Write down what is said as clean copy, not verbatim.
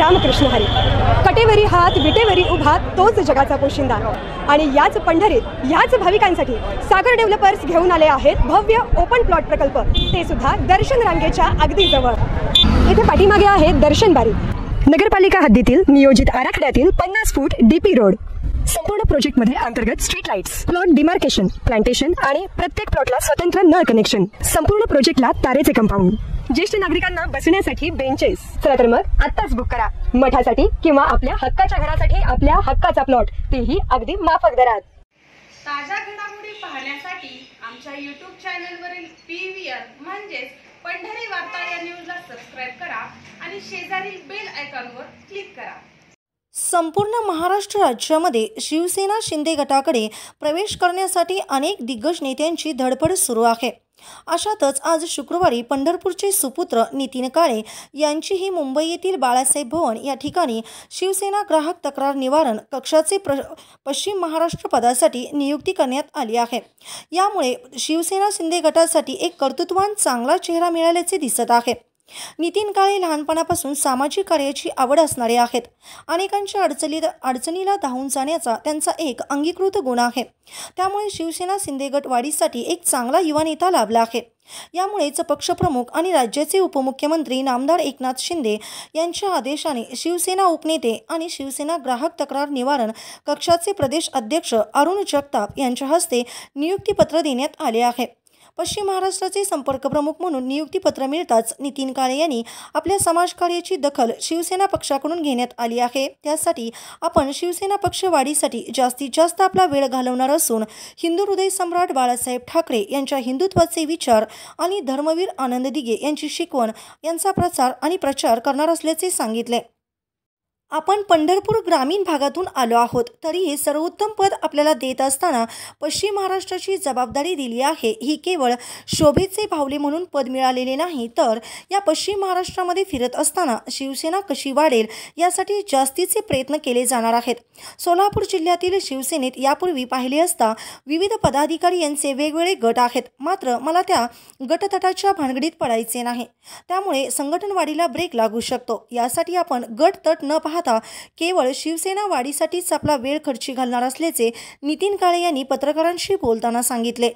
रामकृष्ण हरी. कटेवरी हात विटेवरी उभा तोच जगाचा पोशिंदा. आणि याच पंढरीत याच भाविकांसाठी सागर डेव्हलपर्स घेऊन आले आहेत भव्य ओपन प्लॉट प्रकल्प, ते सुद्धा दर्शन रांगेच्या अगदी जवळ. इथे पाठीमागे आहे दर्शन बारी. नगरपालिका हद्दीतील नियोजित आराखड्यातील 50 फूट डीपी रोड. संपूर्ण प्रोजेक्टमध्ये अंतर्गत street lights, plot demarcation, plantation आणि प्रत्येक प्लॉटला स्वतंत्र नळ कनेक्शन. संपूर्ण प्रोजेक्टला तारेचे कंपाऊंड. ज्येष्ठ नागरिकांना बसण्यासाठी बेंचेस. चला तर मग आत्ताच बुक करा मठासाठी किंवा आपल्या हक्काच्या घरासाठी आपल्या हक्काचा प्लॉट, तेही अगदी माफक दरात. ताज्या घडामोडी पाहण्यासाठी आमच्या YouTube चॅनलवरील PVR म्हणजेच पंढरी वार्ता या न्यूजला सबस्क्राइब करा आणि शेजारील बेल आयकॉनवर क्लिक करा. संपूर्ण महाराष्ट्र राज्यामध्ये शिवसेना शिंदे गटाकडे प्रवेश करण्यासाठी अनेक दिग्गज नेत्यांची धडपड सुरू आहे. अशातच आज शुक्रवारी पंढरपूरचे सुपुत्र नितीन काळे यांचीही मुंबई येथील बाळासाहेब भवन या ठिकाणी शिवसेना ग्राहक तक्रार निवारण कक्षाचे पश्चिम महाराष्ट्र पदासाठी नियुक्ती करण्यात आली आहे. यामुळे शिवसेना शिंदे गटासाठी एक कर्तृत्ववान चांगला चेहरा मिळाल्याचे दिसत आहे. नितीन काळे लहानपणापासून सामाजिक कार्याची आवड असणारे आहेत. अनेकांच्या अडचणीला धावून जाण्याचा त्यांचा एक अंगीकृत गुण आहे. त्यामुळे शिवसेना शिंदे गट वाढीसाठी एक चांगला युवा नेता लाभला आहे. यामुळेच पक्षप्रमुख आणि राज्याचे उपमुख्यमंत्री नामदार एकनाथ शिंदे यांच्या आदेशाने शिवसेना उपनेते आणि शिवसेना ग्राहक तक्रार निवारण कक्षाचे प्रदेश अध्यक्ष अरुण जगताप यांच्या हस्ते नियुक्तीपत्र देण्यात आले आहे. पश्चिम महाराष्ट्राचे संपर्क प्रमुख म्हणून नियुक्तीपत्र मिळताच नितीन काळे यांनी आपल्या समाजकार्याची दखल शिवसेना पक्षाकडून घेण्यात आली आहे. त्यासाठी आपण शिवसेना पक्ष वाढीसाठी जास्तीत जास्त आपला वेळ घालवणार असून हिंदू हृदय सम्राट बाळासाहेब ठाकरे यांच्या हिंदुत्वाचे विचार आणि धर्मवीर आनंद दिघे यांची शिकवण यांचा प्रचार आणि प्रचार करणार असल्याचे सांगितले. आपण पंढरपूर ग्रामीण भागातून आलो आहोत, तरीही सर्वोत्तम पद आपल्याला देत असताना पश्चिम महाराष्ट्राची जबाबदारी दिली आहे. ही केवळ शोभेचे भावले म्हणून पद मिळालेले नाही, तर या पश्चिम महाराष्ट्रामध्ये फिरत असताना शिवसेना कशी वाढेल यासाठी जास्तीचे प्रयत्न केले जाणार आहेत. सोलापूर जिल्ह्यातील शिवसेनेत यापूर्वी पाहिले असता विविध पदाधिकारी यांचे वेगवेगळे गट आहेत. मात्र मला त्या गटतटाच्या भानगडीत पडायचे नाही. त्यामुळे संघटन वाढीला ब्रेक लागू शकतो. यासाठी आपण गट तट न पाहता केवळ शिवसेना वाढीसाठीच आपला वेळ खर्ची घालणार असल्याचे नितीन काळे यांनी पत्रकारांशी बोलताना सांगितले.